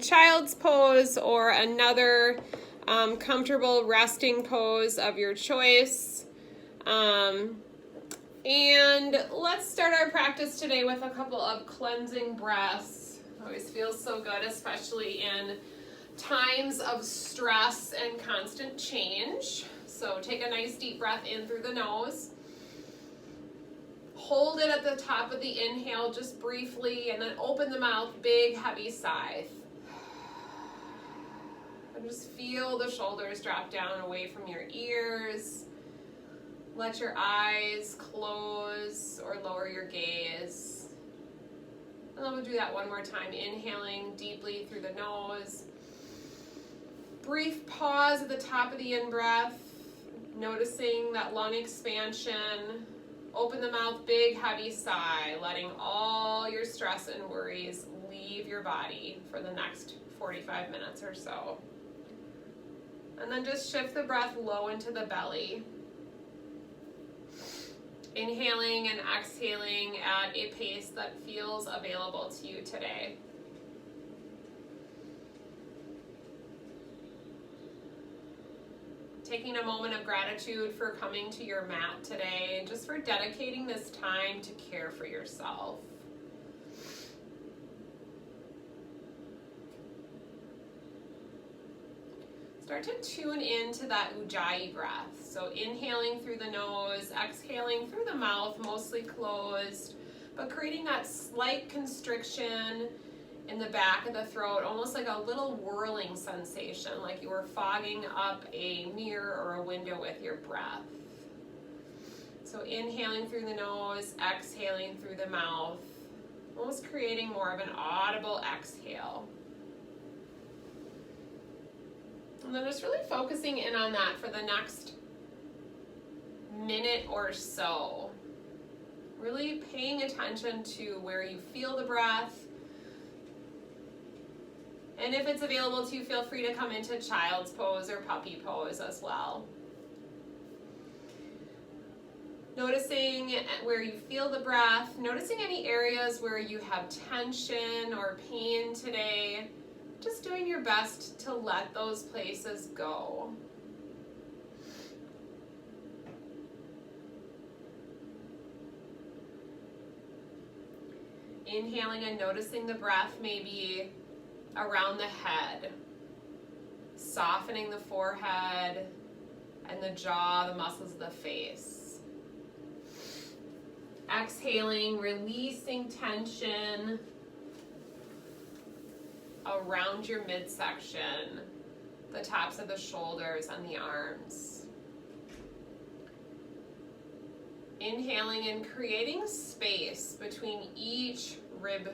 child's pose or another comfortable resting pose of your choice. And let's start our practice today with a couple of cleansing breaths. Always feels so good, especially in times of stress and constant change. So take a nice deep breath in through the nose. Hold it at the top of the inhale just briefly, and then open the mouth, big heavy sigh. And just feel the shoulders drop down away from your ears. Let your eyes close or lower your gaze. And then we'll do that one more time, inhaling deeply through the nose. Brief pause at the top of the in-breath, noticing that lung expansion. Open the mouth, big heavy sigh, letting all your stress and worries leave your body for the next 45 minutes or so. And then just shift the breath low into the belly. Inhaling and exhaling at a pace that feels available to you today. Taking a moment of gratitude for coming to your mat today and just for dedicating this time to care for yourself. Start to tune into that Ujjayi breath. So inhaling through the nose, exhaling through the mouth, mostly closed, but creating that slight constriction in the back of the throat, almost like a little whirling sensation, like you were fogging up a mirror or a window with your breath. So inhaling through the nose, exhaling through the mouth, almost creating more of an audible exhale. And then just really focusing in on that for the next minute or so. Really paying attention to where you feel the breath. And if it's available to you, feel free to come into child's pose or puppy pose as well. Noticing where you feel the breath, noticing any areas where you have tension or pain today. Just doing your best to let those places go. Inhaling and noticing the breath maybe around the head, softening the forehead and the jaw, the muscles of the face. Exhaling, releasing tension around your midsection, the tops of the shoulders and the arms. Inhaling and creating space between each rib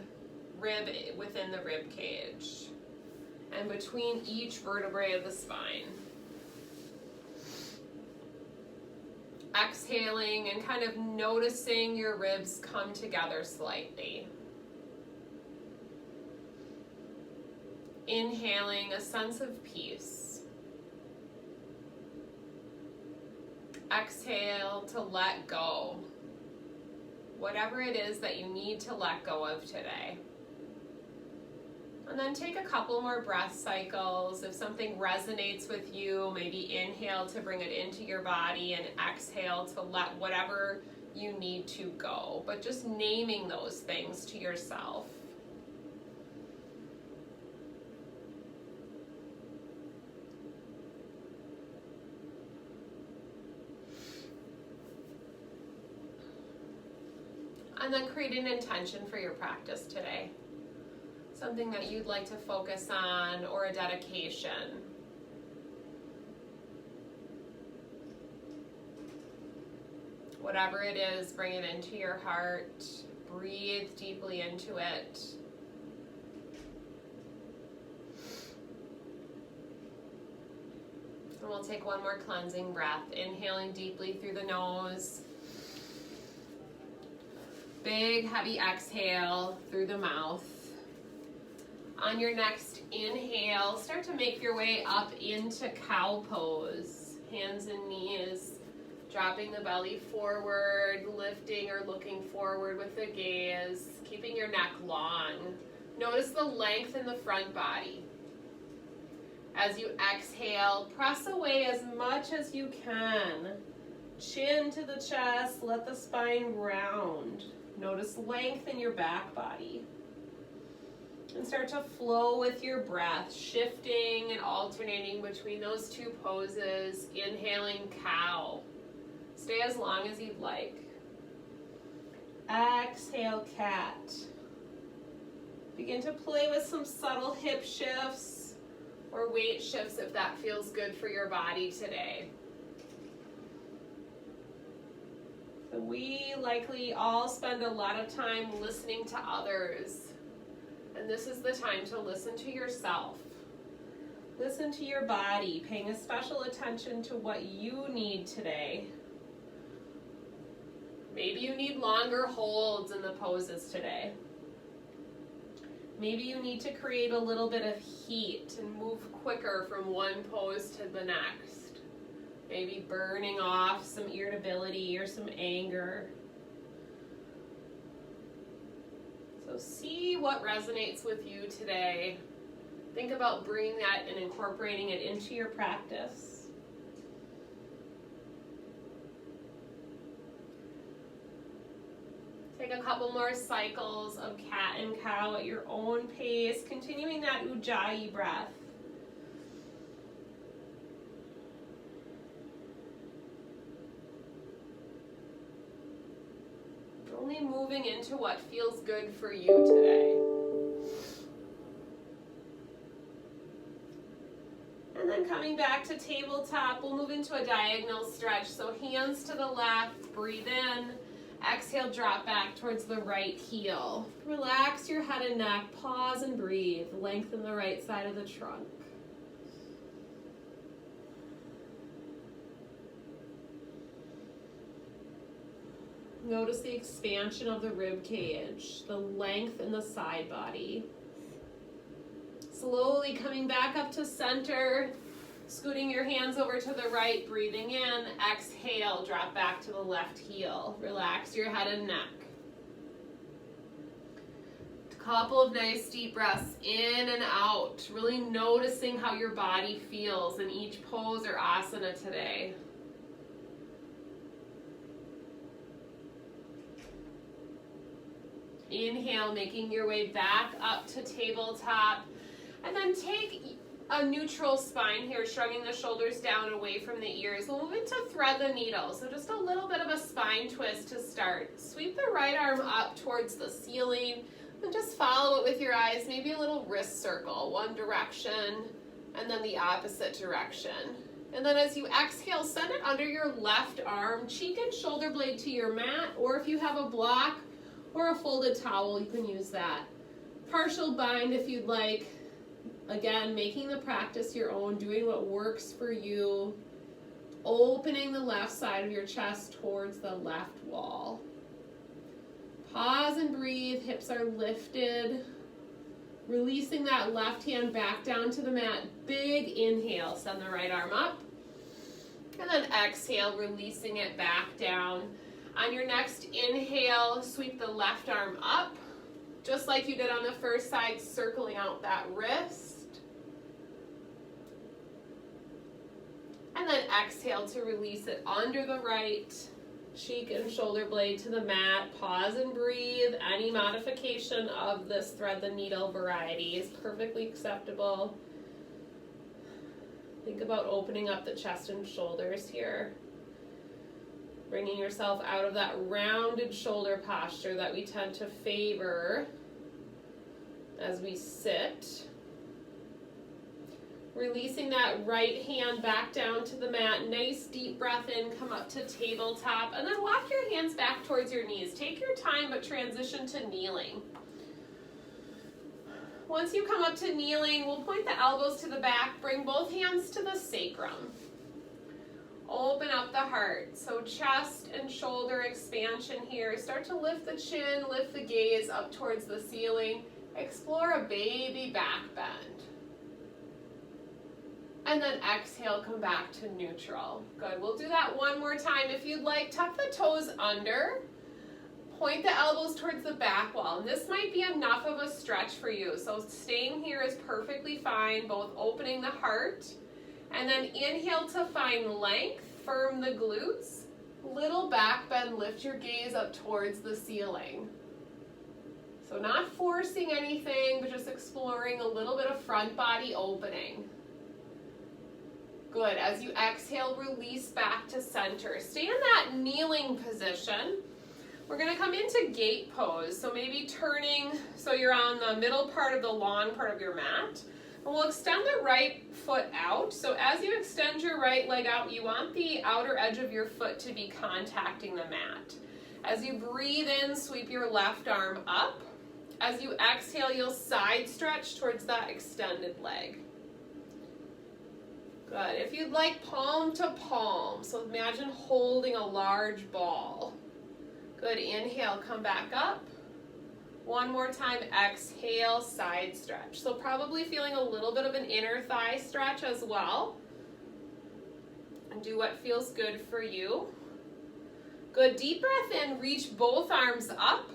within the rib cage and between each vertebrae of the spine. Exhaling and kind of noticing your ribs come together slightly. Inhaling a sense of peace. Exhale to let go. Whatever it is that you need to let go of today. And then take a couple more breath cycles. If something resonates with you, maybe inhale to bring it into your body and exhale to let whatever you need to go. But just naming those things to yourself. And then create an intention for your practice today. Something that you'd like to focus on or a dedication. Whatever it is, bring it into your heart. Breathe deeply into it. And we'll take one more cleansing breath. Inhaling deeply through the nose. Big, heavy exhale through the mouth. On your next inhale, start to make your way up into cow pose. Hands and knees, dropping the belly forward, lifting or looking forward with the gaze, keeping your neck long. Notice the length in the front body. As you exhale, press away as much as you can. Chin to the chest, let the spine round. Notice length in your back body. And start to flow with your breath, shifting and alternating between those two poses. Inhaling cow. Stay as long as you'd like. Exhale cat. Begin to play with some subtle hip shifts or weight shifts if that feels good for your body today. So we likely all spend a lot of time listening to others. And this is the time to listen to yourself. Listen to your body, paying a special attention to what you need today. Maybe you need longer holds in the poses today. Maybe you need to create a little bit of heat and move quicker from one pose to the next. Maybe burning off some irritability or some anger. So see what resonates with you today. Think about bringing that and incorporating it into your practice. Take a couple more cycles of cat and cow at your own pace, continuing that Ujjayi breath. Only moving into what feels good for you today. And then coming back to tabletop, we'll move into a diagonal stretch. So hands to the left, breathe in. Exhale, drop back towards the right heel. Relax your head and neck, pause and breathe. Lengthen the right side of the trunk. Notice the expansion of the rib cage, the length in the side body. Slowly coming back up to center, scooting your hands over to the right, breathing in. Exhale, drop back to the left heel. Relax your head and neck. A couple of nice deep breaths in and out, really noticing how your body feels in each pose or asana today. Inhale, making your way back up to tabletop. And then take a neutral spine here, shrugging the shoulders down away from the ears. We'll move into thread the needle. So just a little bit of a spine twist to start. Sweep the right arm up towards the ceiling and just follow it with your eyes. Maybe a little wrist circle, one direction and then the opposite direction. And then as you exhale, send it under your left arm, cheek and shoulder blade to your mat, or if you have a block or a folded towel, you can use that. Partial bind if you'd like. Again, making the practice your own, doing what works for you. Opening the left side of your chest towards the left wall. Pause and breathe, hips are lifted. Releasing that left hand back down to the mat. Big inhale, send the right arm up. And then exhale, releasing it back down. On your next inhale, sweep the left arm up, just like you did on the first side, circling out that wrist. And then exhale to release it under the right, cheek and shoulder blade to the mat. Pause and breathe. Any modification of this thread the needle variety is perfectly acceptable. Think about opening up the chest and shoulders here. Bringing yourself out of that rounded shoulder posture that we tend to favor as we sit. Releasing that right hand back down to the mat. Nice deep breath in, come up to tabletop, and then walk your hands back towards your knees. Take your time, but transition to kneeling. Once you come up to kneeling, we'll point the elbows to the back, bring both hands to the sacrum. Open up the heart. So chest and shoulder expansion here. Start to lift the chin, lift the gaze up towards the ceiling. Explore a baby back bend. And then exhale, come back to neutral. Good, we'll do that one more time. If you'd like, tuck the toes under. point the elbows towards the back wall. And this might be enough of a stretch for you. So staying here is perfectly fine, both opening the heart, and then inhale to find length, firm the glutes, little back bend, lift your gaze up towards the ceiling. So not forcing anything, but just exploring a little bit of front body opening. Good. As you exhale, release back to center. Stay in that kneeling position. We're going to come into gate pose. So maybe turning so you're on the middle part of the long part of your mat. And we'll extend the right foot out. So as you extend your right leg out, you want the outer edge of your foot to be contacting the mat. As you breathe in, sweep your left arm up. As you exhale, you'll side stretch towards that extended leg. Good. If you'd like, palm to palm. So imagine holding a large ball. Good. Inhale, come back up. One more time, exhale, side stretch. So probably feeling a little bit of an inner thigh stretch as well. And do what feels good for you. Good. Deep breath in, reach both arms up.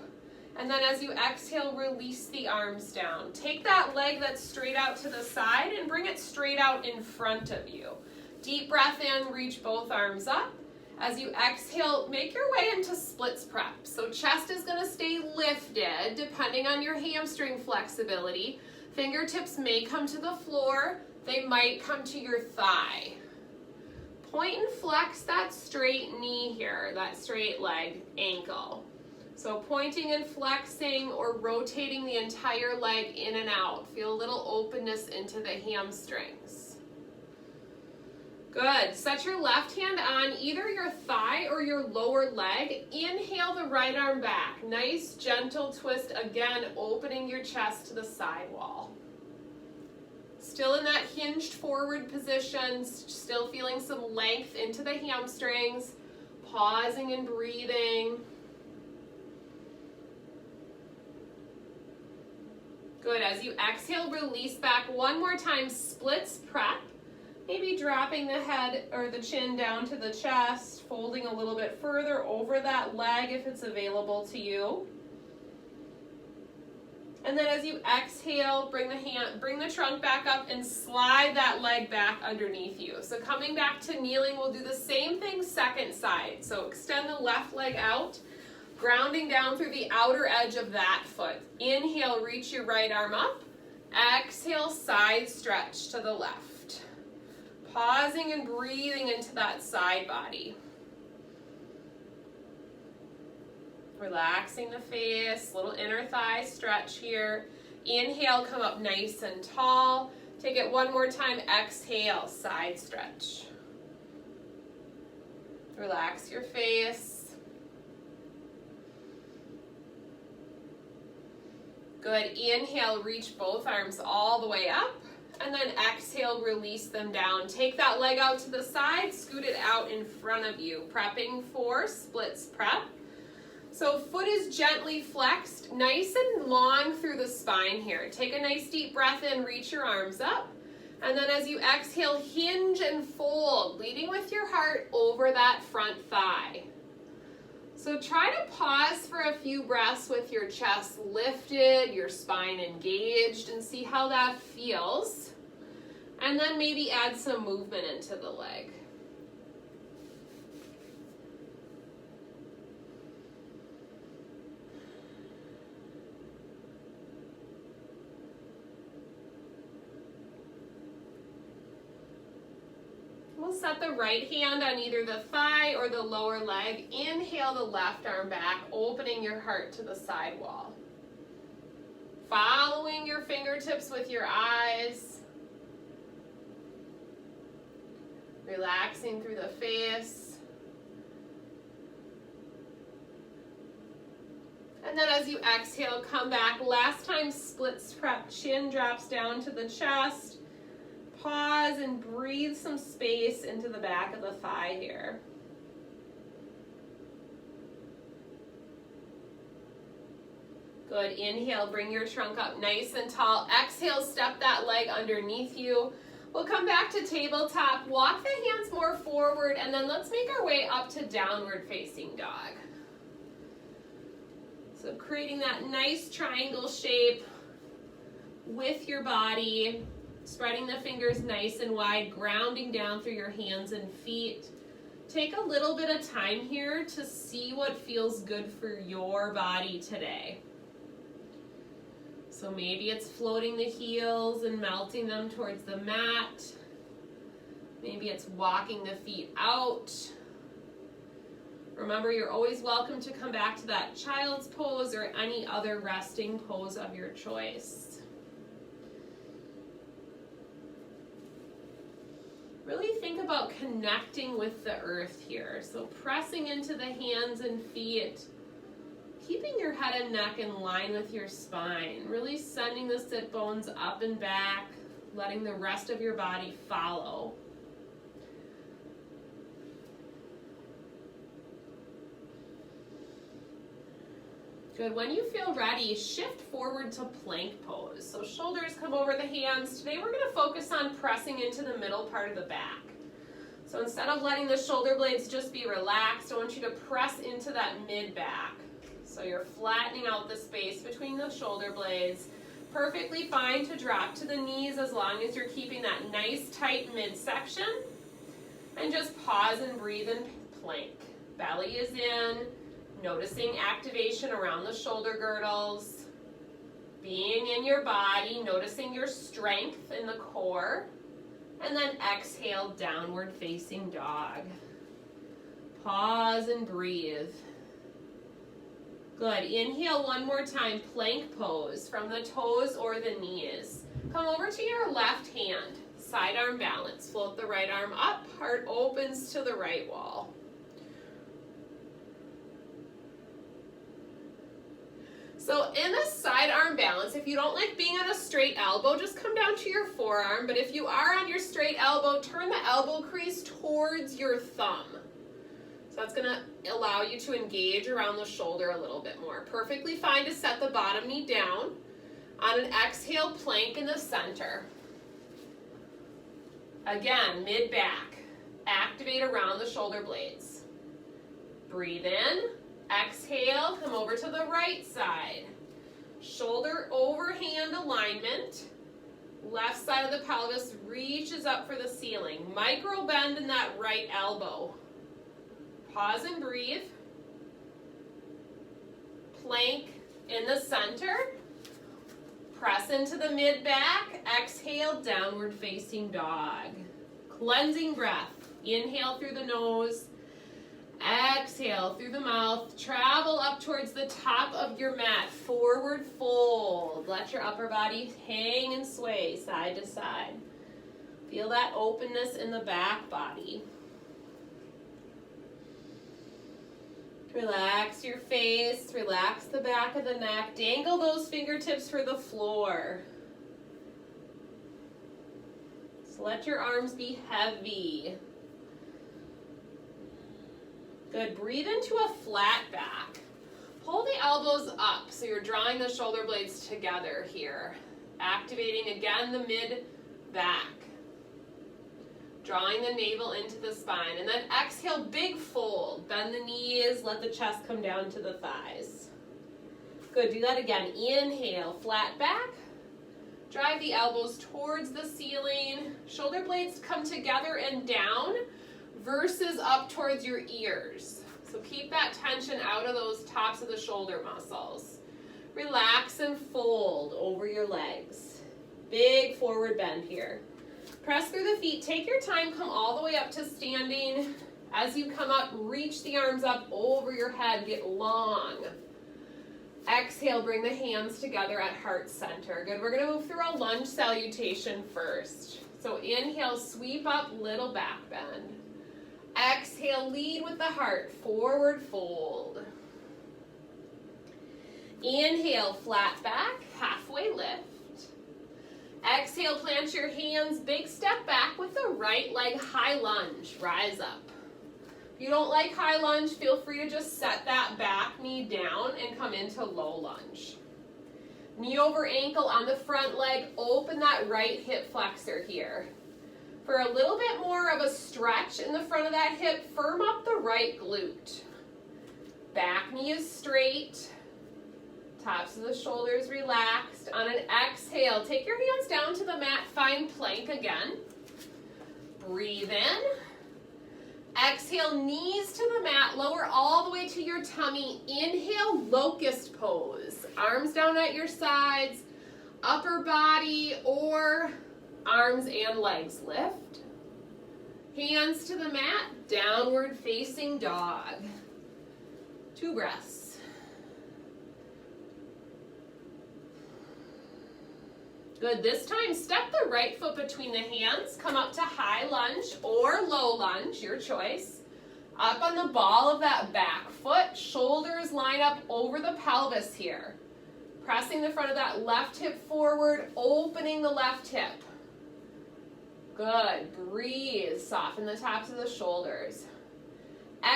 And then as you exhale, release the arms down. Take that leg that's straight out to the side and bring it straight out in front of you. Deep breath in, reach both arms up. As you exhale, make your way into splits prep. So chest is going to stay lifted depending on your hamstring flexibility. Fingertips may come to the floor. They might come to your thigh. Point and flex that straight knee here, that straight leg, ankle. So pointing and flexing or rotating the entire leg in and out. Feel a little openness into the hamstrings. Good. Set your left hand on either your thigh or your lower leg. Inhale the right arm back. Nice gentle twist. Again, opening your chest to the side wall. Still in that hinged forward position. Still feeling some length into the hamstrings. Pausing and breathing. Good. As you exhale, release back one more time, splits prep. Maybe dropping the head or the chin down to the chest, folding a little bit further over that leg if it's available to you. And then as you exhale, bring the trunk back up and slide that leg back underneath you. So coming back to kneeling, we'll do the same thing second side. So extend the left leg out. Grounding down through the outer edge of that foot. Inhale, reach your right arm up. Exhale, side stretch to the left. Pausing and breathing into that side body. Relaxing the face, little inner thigh stretch here. Inhale, come up nice and tall. Take it one more time, exhale, side stretch. Relax your face. Good. Inhale, reach both arms all the way up. And then exhale, release them down. Take that leg out to the side, scoot it out in front of you. Prepping for splits prep. So foot is gently flexed, nice and long through the spine here. Take a nice deep breath in, reach your arms up. And then as you exhale, hinge and fold, leading with your heart over that front thigh. So try to pause for a few breaths with your chest lifted, your spine engaged, and see how that feels. And then maybe add some movement into the leg. We'll set the right hand on either the thigh or the lower leg. Inhale the left arm back, opening your heart to the side wall. Following your fingertips with your eyes. Relaxing through the face. And then as you exhale, come back. Last time, splits prep, chin drops down to the chest. Pause and breathe some space into the back of the thigh here. Good. Inhale, bring your trunk up nice and tall. Exhale, step that leg underneath you. We'll come back to tabletop, walk the hands more forward, and then let's make our way up to downward facing dog. So creating that nice triangle shape with your body, spreading the fingers nice and wide, grounding down through your hands and feet. Take a little bit of time here to see what feels good for your body today. So maybe it's floating the heels and melting them towards the mat. Maybe it's walking the feet out. Remember, you're always welcome to come back to that child's pose or any other resting pose of your choice. Really think about connecting with the earth here. So pressing into the hands and feet, keeping your head and neck in line with your spine, really sending the sit bones up and back, letting the rest of your body follow. Good. When you feel ready, shift forward to plank pose. So shoulders come over the hands. Today we're going to focus on pressing into the middle part of the back. So instead of letting the shoulder blades just be relaxed, I want you to press into that mid back. So you're flattening out the space between the shoulder blades. Perfectly fine to drop to the knees as long as you're keeping that nice tight midsection. And just pause and breathe in plank. Belly is in. Noticing activation around the shoulder girdles, being in your body, noticing your strength in the core, and then exhale, downward facing dog. Pause and breathe. Good. Inhale one more time, plank pose from the toes or the knees. Come over to your left hand, side arm balance. Float the right arm up, heart opens to the right wall. So in a side arm balance, if you don't like being on a straight elbow, just come down to your forearm. But if you are on your straight elbow, turn the elbow crease towards your thumb. So that's gonna allow you to engage around the shoulder a little bit more. Perfectly fine to set the bottom knee down. On an exhale, plank in the center. Again, mid back. Activate around the shoulder blades. Breathe in. Exhale, come over to the right side. Shoulder over hand alignment. Left side of the pelvis reaches up for the ceiling. Micro bend in that right elbow. Pause and breathe. Plank in the center. Press into the mid back. Exhale, downward facing dog. Cleansing breath. Inhale through the nose. Exhale through the mouth, travel up towards the top of your mat, forward fold. Let your upper body hang and sway side to side. Feel that openness in the back body. Relax your face, relax the back of the neck, dangle those fingertips for the floor. So let your arms be heavy. Good. Breathe into a flat back. Pull the elbows up so you're drawing the shoulder blades together here. Activating again the mid back. Drawing the navel into the spine. And then exhale, big fold. Bend the knees, let the chest come down to the thighs. Good. Do that again. Inhale, flat back. Drive the elbows towards the ceiling. Shoulder blades come together and down versus up towards your ears. So keep that tension out of those tops of the shoulder muscles. Relax and fold over your legs. Big forward bend here. Press through the feet. Take your time. Come all the way up to standing. As you come up, reach the arms up over your head. Get long. Exhale, bring the hands together at heart center. Good. We're going to move through a lunge salutation first. So inhale, sweep up, little back bend. Exhale, lead with the heart, forward fold. Inhale, flat back, halfway lift. Exhale, plant your hands, big step back with the right leg, high lunge, rise up. If you don't like high lunge, feel free to just set that back knee down and come into low lunge. Knee over ankle on the front leg, open that right hip flexor here. For a little bit more of a stretch in the front of that hip, firm up the right glute. Back knee is straight. Tops of the shoulders relaxed. On an exhale, take your hands down to the mat, find plank again. Breathe in. Exhale, knees to the mat, lower all the way to your tummy. Inhale, locust pose. Arms down at your sides, upper body or arms and legs lift. Hands to the mat, downward facing dog. 2 breaths. Good, this time step the right foot between the hands, come up to high lunge or low lunge, your choice. Up on the ball of that back foot, shoulders line up over the pelvis here. Pressing the front of that left hip forward, opening the left hip. Good, breathe, soften the tops of the shoulders.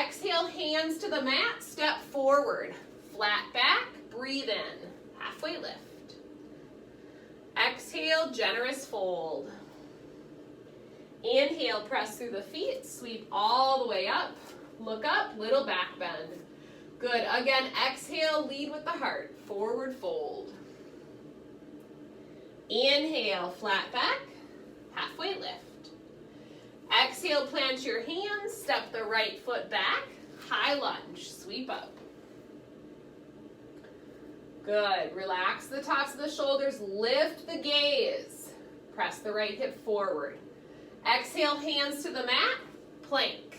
Exhale, hands to the mat, step forward. Flat back, breathe in, halfway lift. Exhale, generous fold. Inhale, press through the feet, sweep all the way up. Look up, little back bend. Good, again, exhale, lead with the heart. Forward fold. Inhale, flat back, halfway lift. Exhale, plant your hands, step the right foot back, high lunge, sweep up. Good, relax the tops of the shoulders, lift the gaze. Press the right hip forward. Exhale, hands to the mat, plank.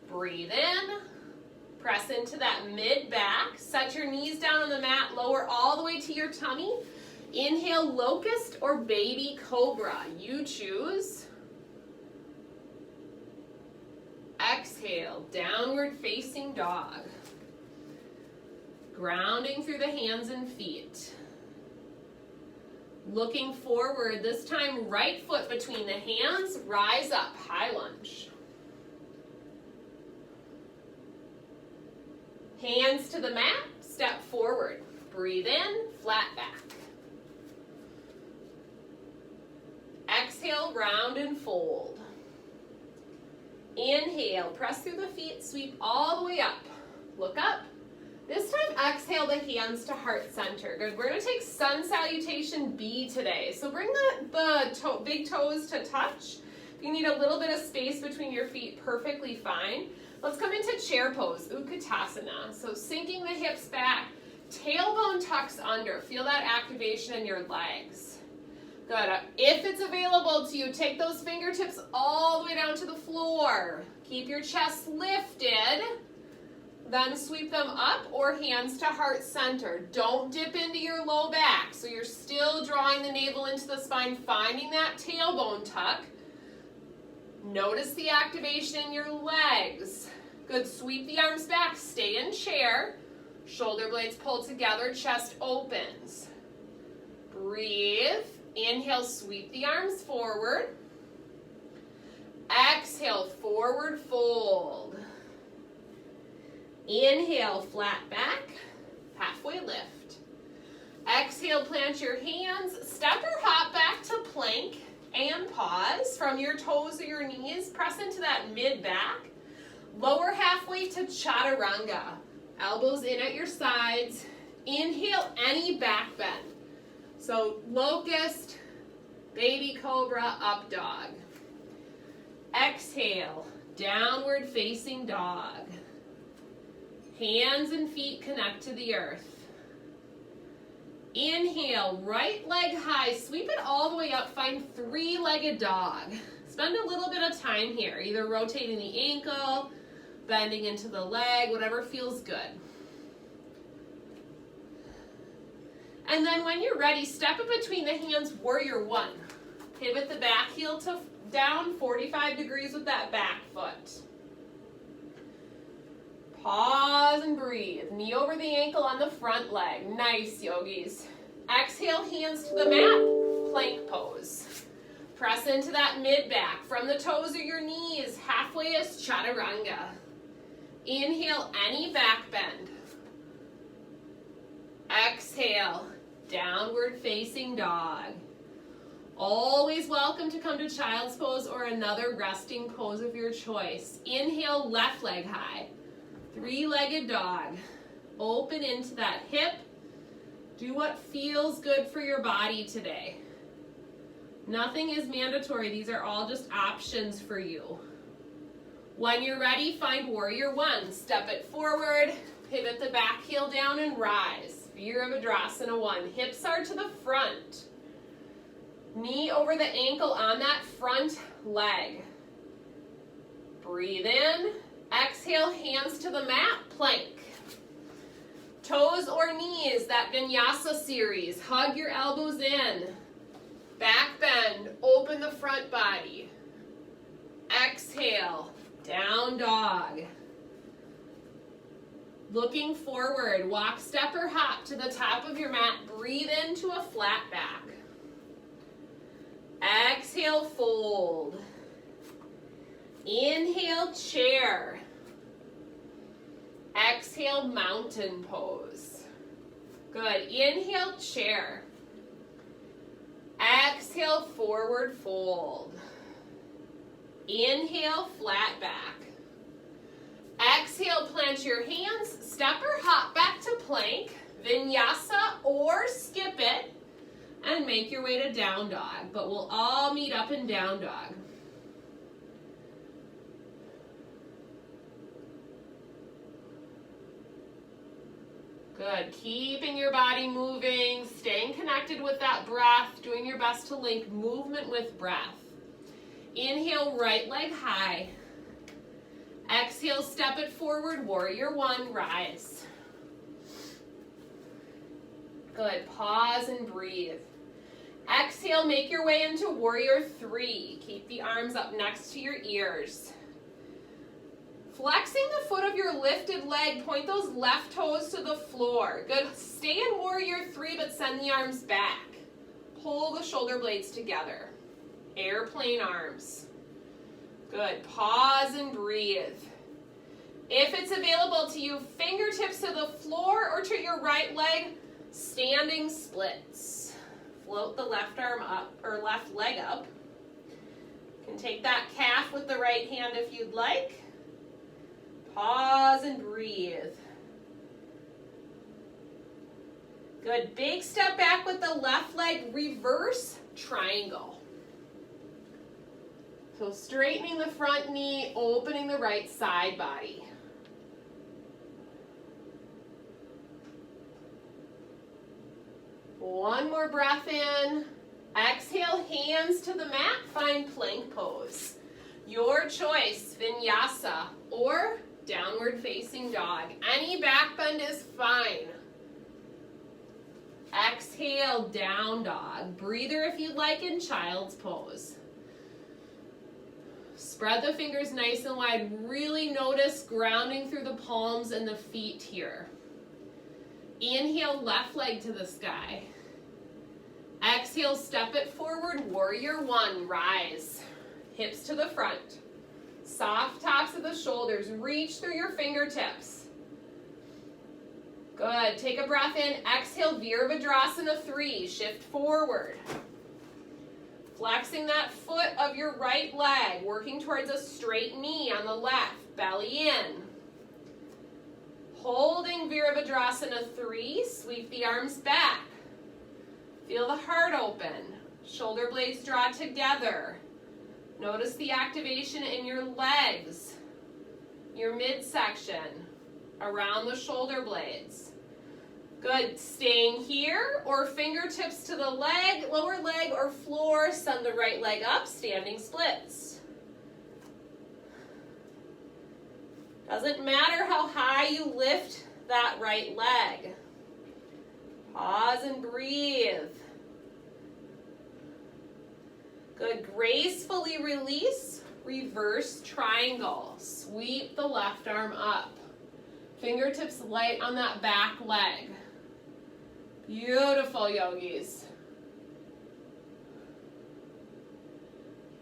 Breathe in, press into that mid-back. Set your knees down on the mat, lower all the way to your tummy. Inhale, locust or baby cobra, you choose. Exhale, downward facing dog. Grounding through the hands and feet. Looking forward, this time right foot between the hands, rise up, high lunge. Hands to the mat, step forward. Breathe in, flat back. Exhale, round and fold. Inhale, press through the feet, sweep all the way up. Look up. This time, exhale the hands to heart center. Good, we're gonna take sun salutation B today. So bring the big toes to touch. If you need a little bit of space between your feet, perfectly fine. Let's come into chair pose, Utkatasana. So sinking the hips back, tailbone tucks under. Feel that activation in your legs. Good, if it's available to you, take those fingertips all the way down to the floor. Keep your chest lifted. Then sweep them up or hands to heart center. Don't dip into your low back. So you're still drawing the navel into the spine, finding that tailbone tuck. Notice the activation in your legs. Good, sweep the arms back, stay in chair. Shoulder blades pull together, chest opens. Breathe. Inhale, sweep the arms forward. Exhale, forward fold. Inhale, flat back, halfway lift. Exhale, plant your hands, step or hop back to plank and pause. From your toes or your knees, press into that mid-back. Lower halfway to chaturanga. Elbows in at your sides. Inhale, any back bend. So locust, baby cobra, up dog. Exhale, downward facing dog. Hands and feet connect to the earth. Inhale, right leg high, sweep it all the way up, find three-legged dog. Spend a little bit of time here, either rotating the ankle, bending into the leg, whatever feels good. And then when you're ready, step it between the hands, warrior one. Pivot the back heel to down 45 degrees with that back foot. Pause and breathe. Knee over the ankle on the front leg. Nice, yogis. Exhale, hands to the mat, plank pose. Press into that mid-back. From the toes or your knees, halfway is chaturanga. Inhale, any back bend. Exhale, downward facing dog. Always welcome to come to child's pose or another resting pose of your choice. Inhale, left leg high. Three-legged dog. Open into that hip, Do what feels good for your body today. Nothing is mandatory. These are all just options for you. When you're ready, find warrior one. Step it forward, pivot the back heel down and rise. Virabhadrasana 1. Hips are to the front. Knee over the ankle on that front leg. Breathe in. Exhale, hands to the mat, plank. Toes or knees, that vinyasa series. Hug your elbows in. Back bend, open the front body. Exhale, down dog. Looking forward, walk, step, or hop to the top of your mat. Breathe into a flat back. Exhale, fold. Inhale, chair. Exhale, mountain pose. Good. Inhale, chair. Exhale, forward fold. Inhale, flat back. Exhale, plant your hands, step or hop back to plank, vinyasa or skip it, and make your way to down dog. But we'll all meet up in down dog. Good. Keeping your body moving, staying connected with that breath, doing your best to link movement with breath. Inhale, right leg high. Exhale, step it forward, warrior one, rise. Good. Pause and breathe. Exhale, make your way into warrior three. Keep the arms up next to your ears. Flexing the foot of your lifted leg, point those left toes to the floor. Good. Stay in warrior three, but send the arms back. Pull the shoulder blades together. Airplane arms. Good. Pause and breathe. If it's available to you, fingertips to the floor or to your right leg, standing splits. Float the left arm up, or left leg up. You can take that calf with the right hand if you'd like. Pause and breathe. Good. Big step back with the left leg, reverse triangle. So straightening the front knee, opening the right side body. One more breath in. Exhale, hands to the mat, find plank pose. Your choice, vinyasa or downward facing dog. Any back bend is fine. Exhale, down dog. Breather if you'd like in child's pose. Spread the fingers nice and wide. Really notice grounding through the palms and the feet here. Inhale, left leg to the sky. Exhale, step it forward, warrior one, rise. Hips to the front. Soft tops of the shoulders. Reach through your fingertips. Good. Take a breath in. Exhale, Virabhadrasana 3. Shift forward. Flexing that foot of your right leg. Working towards a straight knee on the left. Belly in. Holding Virabhadrasana 3. Sweep the arms back. Feel the heart open. Shoulder blades draw together. Notice the activation in your legs, your midsection, around the shoulder blades. Good. Staying here or fingertips to the leg, lower leg or floor. Send the right leg up, standing splits. Doesn't matter how high you lift that right leg. Pause and breathe. Good. Gracefully release, reverse triangle. Sweep the left arm up. Fingertips light on that back leg. Beautiful, yogis.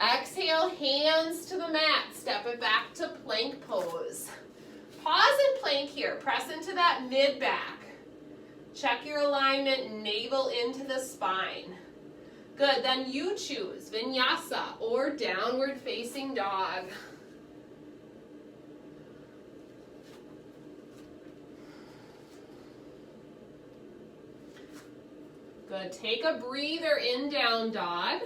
Exhale, hands to the mat. Step it back to plank pose. Pause in plank here. Press into that mid back. Check your alignment, navel into the spine. Good, then you choose vinyasa or downward facing dog. Good. Take a breather in, down dog.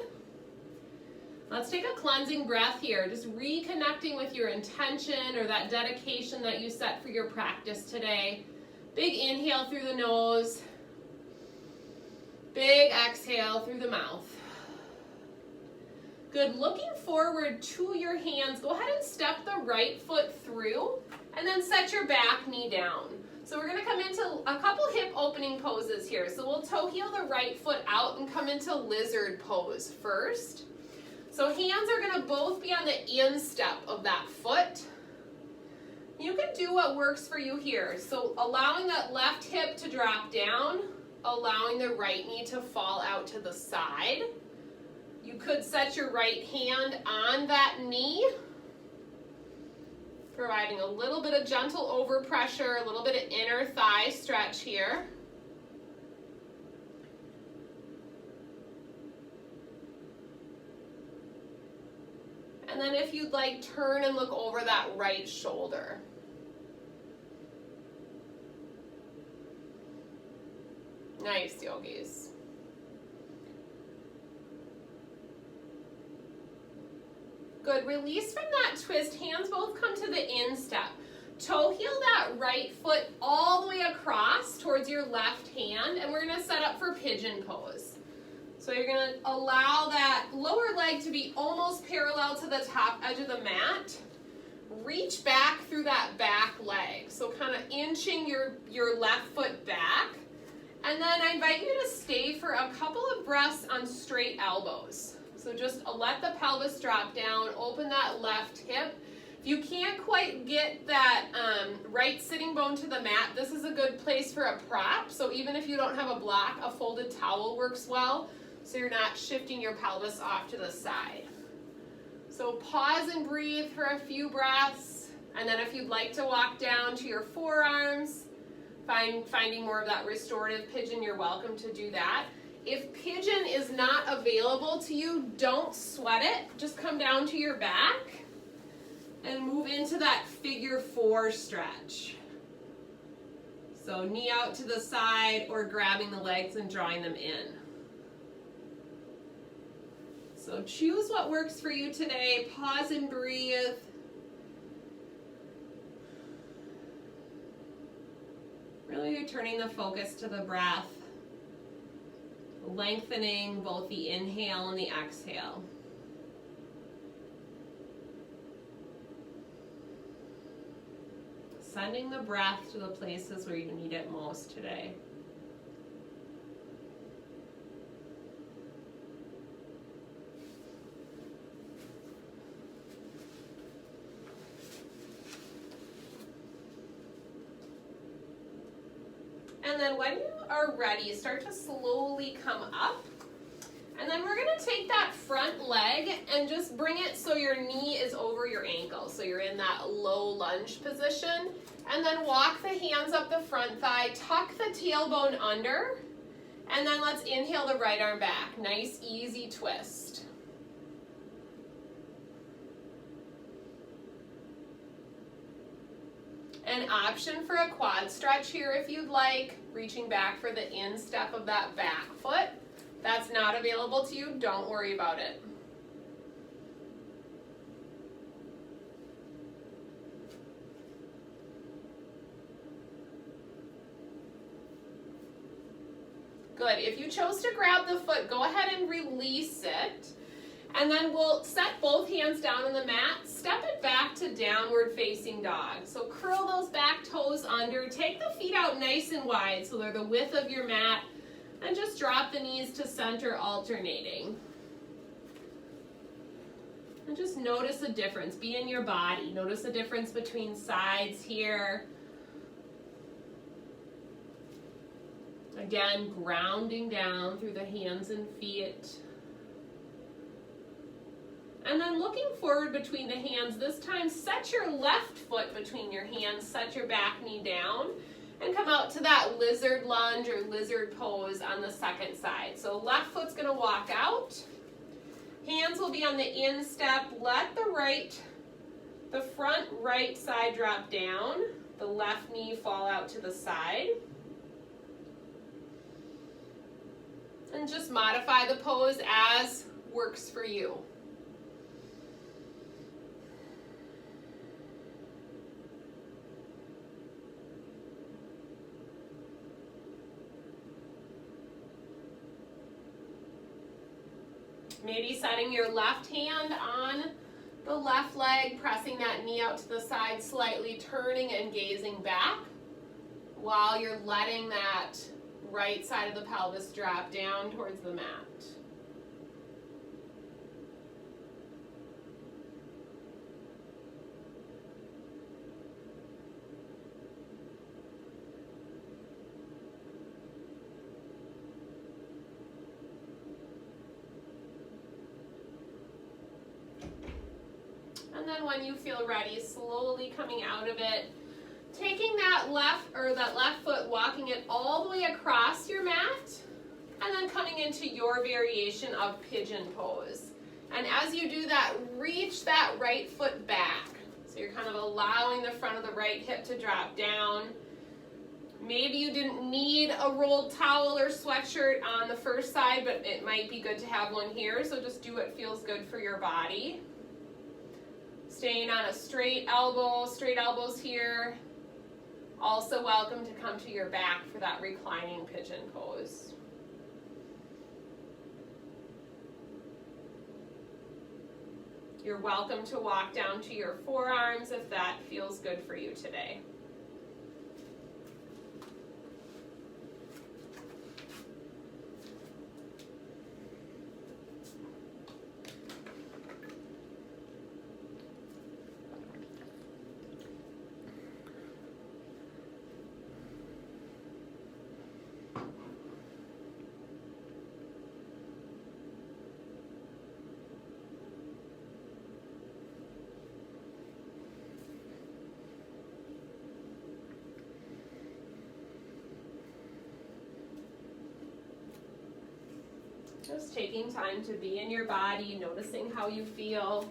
Let's take a cleansing breath here, just reconnecting with your intention or that dedication that you set for your practice today. Big inhale through the nose. Big exhale through the mouth. Good. Looking forward to your hands, go ahead and step the right foot through and then set your back knee down. So we're going to come into a couple hip opening poses here. So we'll toe heel the right foot out and come into lizard pose first. So hands are going to both be on the instep of that foot. You can do what works for you here. So allowing that left hip to drop down, allowing the right knee to fall out to the side. You could set your right hand on that knee, providing a little bit of gentle overpressure, a little bit of inner thigh stretch here. And then if you'd like, turn and look over that right shoulder. Nice, yogis. Good. Release from that twist. Hands both come to the instep. Toe heel that right foot all the way across towards your left hand, and we're going to set up for pigeon pose. So you're going to allow that lower leg to be almost parallel to the top edge of the mat. Reach back through that back leg. So kind of inching your left foot back. And then I invite you to stay for a couple of breaths on straight elbows. So just let the pelvis drop down, open that left hip. If you can't quite get that right sitting bone to the mat, this is a good place for a prop. So even if you don't have a block, a folded towel works well, so you're not shifting your pelvis off to the side. So pause and breathe for a few breaths, and then if you'd like to walk down to your forearms, finding more of that restorative pigeon, you're welcome to do that. If pigeon is not available to you, don't sweat it. Just come down to your back and move into that figure four stretch. So knee out to the side or grabbing the legs and drawing them in. So choose what works for you today. Pause and breathe. Really returning the focus to the breath. Lengthening both the inhale and the exhale. Sending the breath to the places where you need it most today. And then when you are ready, start to slowly come up. And then we're going to take that front leg and just bring it so your knee is over your ankle. So you're in that low lunge position. And then walk the hands up the front thigh, tuck the tailbone under, and then let's inhale the right arm back. Nice, easy twist. An option for a quad stretch here if you'd like, reaching back for the instep of that back foot. If that's not available to you, don't worry about it. Good. If you chose to grab the foot, go ahead and release it. And then we'll set both hands down on the mat, step it back to downward facing dog. So curl those back toes under, take the feet out nice and wide so they're the width of your mat, and just drop the knees to center alternating. And just notice a difference, be in your body. Notice the difference between sides here. Again, grounding down through the hands and feet. And then looking forward between the hands, this time set your left foot between your hands, set your back knee down, and come out to that lizard lunge or lizard pose on the second side. So left foot's gonna walk out. Hands will be on the instep. Let the front right side drop down. The left knee fall out to the side. And just modify the pose as works for you. Maybe setting your left hand on the left leg, pressing that knee out to the side slightly, turning and gazing back while you're letting that right side of the pelvis drop down towards the mat. And then when you feel ready, slowly coming out of it, taking that left foot, walking it all the way across your mat, and then coming into your variation of pigeon pose. And as you do that, reach that right foot back. So you're kind of allowing the front of the right hip to drop down. Maybe you didn't need a rolled towel or sweatshirt on the first side, but it might be good to have one here, so just do what feels good for your body. Staying on a straight elbow, straight elbows here. Also welcome to come to your back for that reclining pigeon pose. You're welcome to walk down to your forearms if that feels good for you today. Just taking time to be in your body, noticing how you feel.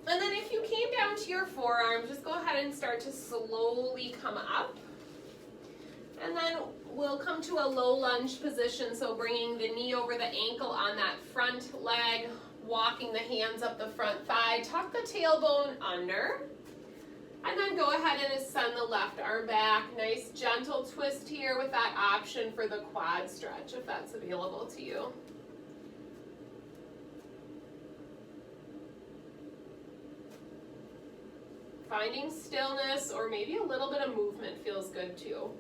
And then if you came down to your forearm, just go ahead and start to slowly come up. And then we'll come to a low lunge position, so bringing the knee over the ankle on that front leg, walking the hands up the front thigh, tuck the tailbone under. And then go ahead and ascend the left arm back. Nice gentle twist here with that option for the quad stretch if that's available to you. Finding stillness or maybe a little bit of movement feels good too.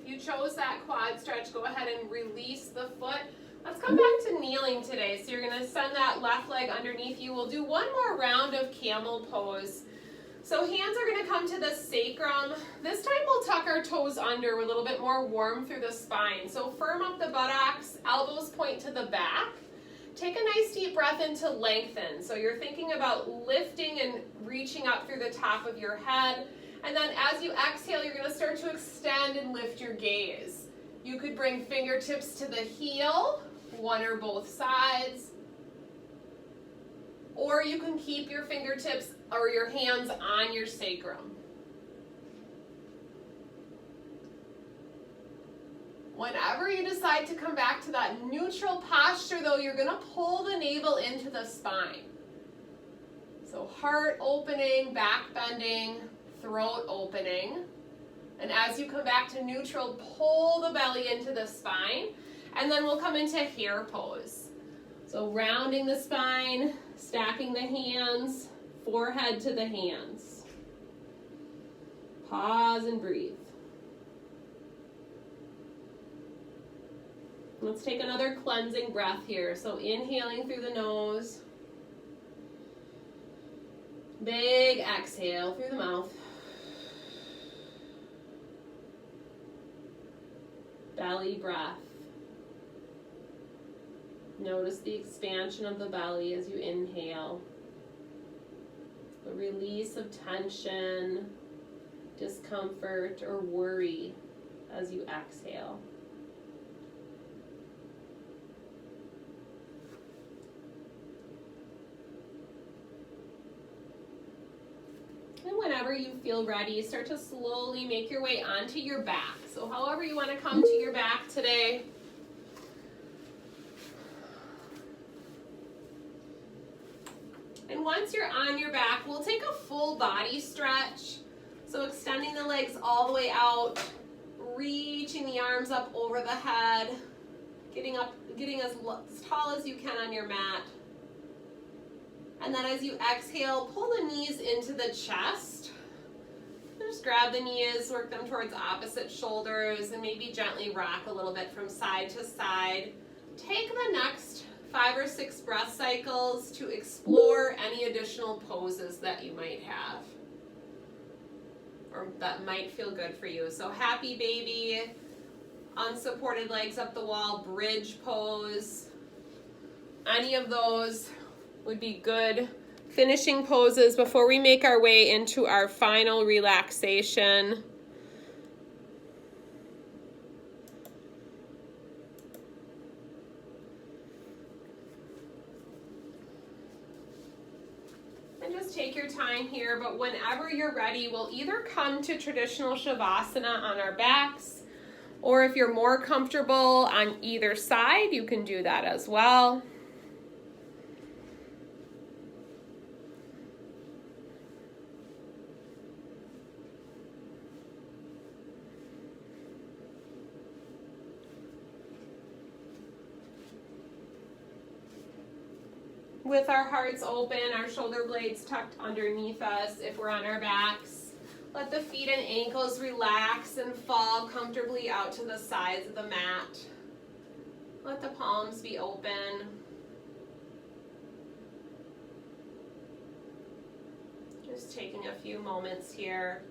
You chose that quad stretch, go ahead and release the foot. Let's come back to kneeling today. So you're going to send that left leg underneath you. We'll do one more round of camel pose. So hands are going to come to the sacrum. This time we'll tuck our toes under with a little bit more warmth through the spine. So firm up the buttocks, elbows point to the back. Take a nice deep breath in to lengthen. So you're thinking about lifting and reaching up through the top of your head. And then as you exhale, you're going to start to extend and lift your gaze. You could bring fingertips to the heel, one or both sides. Or you can keep your fingertips or your hands on your sacrum. Whenever you decide to come back to that neutral posture, though, you're going to pull the navel into the spine. So heart opening, back bending, throat opening. And as you come back to neutral, pull the belly into the spine. And then we'll come into hare pose. So rounding the spine, stacking the hands, forehead to the hands. Pause and breathe. Let's take another cleansing breath here. So inhaling through the nose. Big exhale through the mouth. Belly breath. Notice the expansion of the belly as you inhale. The release of tension, discomfort, or worry as you exhale. whenever you feel ready, start to slowly make your way onto your back. So however you want to come to your back today. And once you're on your back, we'll take a full body stretch. So extending the legs all the way out, reaching the arms up over the head, getting as tall as you can on your mat. And then as you exhale, pull the knees into the chest. And just grab the knees, work them towards opposite shoulders, and maybe gently rock a little bit from side to side. Take the next 5 or 6 breath cycles to explore any additional poses that you might have or that might feel good for you. So happy baby, unsupported legs up the wall, bridge pose. Any of those would be good finishing poses before we make our way into our final relaxation. And just take your time here, but whenever you're ready, we'll either come to traditional Shavasana on our backs, or if you're more comfortable on either side, you can do that as well. With our hearts open, our shoulder blades tucked underneath us if we're on our backs. Let the feet and ankles relax and fall comfortably out to the sides of the mat. Let the palms be open. Just taking a few moments here.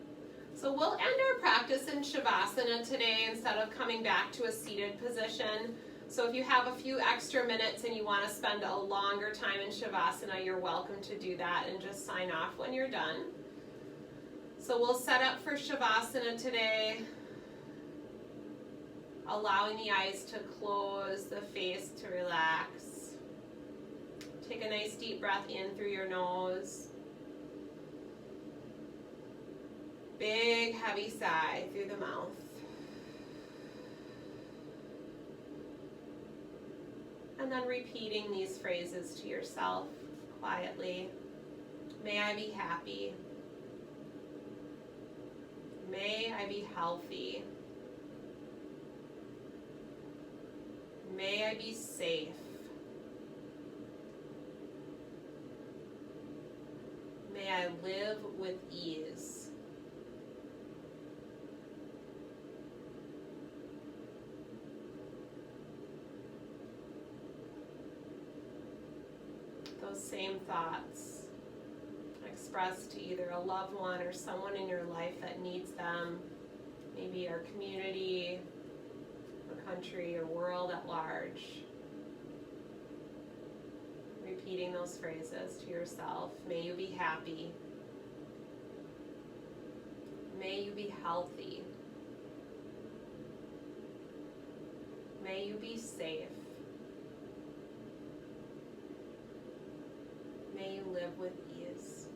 So we'll end our practice in Shavasana today instead of coming back to a seated position. So if you have a few extra minutes and you want to spend a longer time in Shavasana, you're welcome to do that and just sign off when you're done. So we'll set up for Shavasana today, allowing the eyes to close, the face to relax. Take a nice deep breath in through your nose. Big heavy sigh through the mouth. And then repeating these phrases to yourself quietly. May I be happy. May I be healthy. May I be safe. May I live with ease. Those same thoughts expressed to either a loved one or someone in your life that needs them, maybe our community, or country, or world at large. Repeating those phrases to yourself. May you be happy. May you be healthy. May you be safe. May you live with ease.